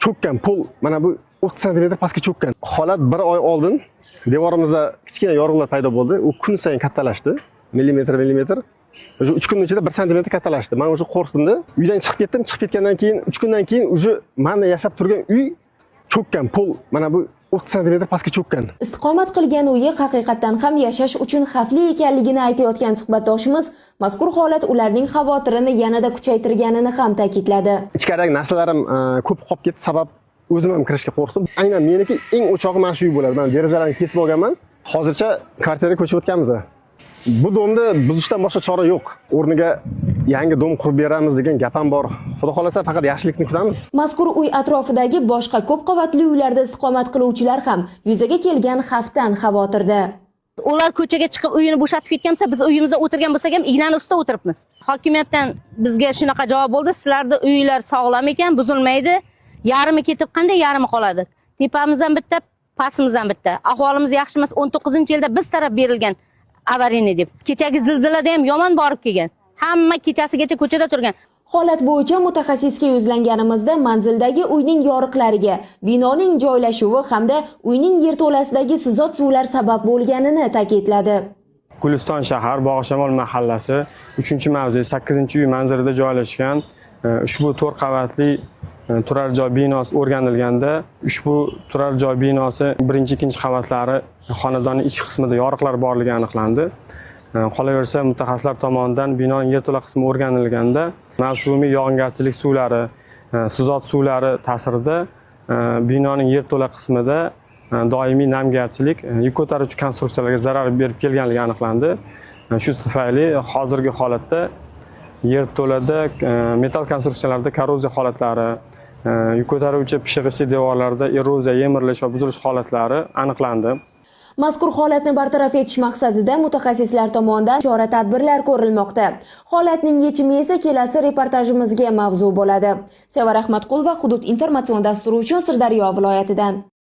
cho'kkan pol mana bu 30 sm pastga cho'kkan. Holat bir oy oldin devorimizda kichkina yorug'lar paydo bo'ldi. U kun sayin kattalashdi. Millimetr. O'sha 3 kun ichida 1 sm kattalashdi. Men o'sha qo'rqdimda. Uydan chiqib ketdim. Chiqib ketgandan keyin 3 kundan keyin o'sha menda yashab turgan uy cho'kkan pol mana bu 30 sm pastga cho'kkan. Istiqomat qilgan uyi haqiqatan ham yashash uchun xavfli ekanligini aytayotgan suhbatdoshimiz mazkur holat ularning xavotirini yanada kuchaytirganini ham ta'kidladi. Ichkaridagi narsalarim ko'p qolib ketdi, sabab o'zim ham kirishga qo'rqdim. Aynan meniki eng o'chog'i mana shu uy bo'ladi. Men derazalarni kesib olganman. Hozircha kvartiraga ko'chib o'tganmiz. Bu domni buzishdan boshqa chora yo'q. O'rniga yangi dom qurib beramiz degan gap ham bor. Xudo xolasa faqat yaxshilikni kutamiz. Mazkur uy atrofidagi boshqa ko'p qavatli uylarda istiqomat qiluvchilar ham yuzaga kelgan xavfdan xavotirda. Ular ko'chaga chiqib uyini bo'shatib ketgansa, biz uyimizda o'tirgan bo'lsak ham ignani ustida o'tiribmiz. Hokimiyatdan bizga shunaqa javob bo'ldi: sizlarda uylar sog'lom ekan, buzilmaydi. Yarimi ketib qanday yarimi qoladi? Tepamiz ham bitta, pastimiz ham bitta. Ahvolimiz yaxshi emas. 19-yilda biz taraf berilgan avariyni deb. Kechagi zilzilada ham yomon borib kelgan. Hamma kechasigacha ko'chada turgan. Holat bo'yicha mutaxassisga yuzlanganimizda manzildagi uyning yoriqlariga, binoning joylashuvi hamda uyning yerto'lasidagi sizot suvlar sabab bo'lganini ta'kidladi. Guliston shahar Bog'ishamol mahallasi 3-mavze 8-uy manzilida joylashgan ushbu 4 qavatli turar joy binosi o'rganilganda, ushbu turar joy binosi 1-2 qavatlari xonadonning ichki qismida yoriqlar borligi aniqlandi. Qolaversa mutaxassislar tomonidan binoning yerto'la qismi o'rganilganda, mavsumiy yog'ingarchilik suvlari, sizot suvlari ta'sirida binoning yerto'la qismida doimiy namgarchilik, yuk ko'taruvchi konstruksiyalarga zarar berib kelganligi aniqlandi. Shu tufayli hozirgi holatda yerto'lada metal konstruksiyalarda korroziya holatlari, yuk ko'taruvchi pishig'ichli devorlarda eroziya, yemirilish va buzilish holatlari aniqlandi. Mazkur holatni bartaraf etish maqsadida mutaxassislar tomonidan chora-tadbirlar ko'rilmoqda. Holatning yechimi esa kelasi reportajimizga mavzu bo'ladi. Sevara Ahmadqulova, Hudud informatsion dasturi uchun Sirdaryo viloyatidan.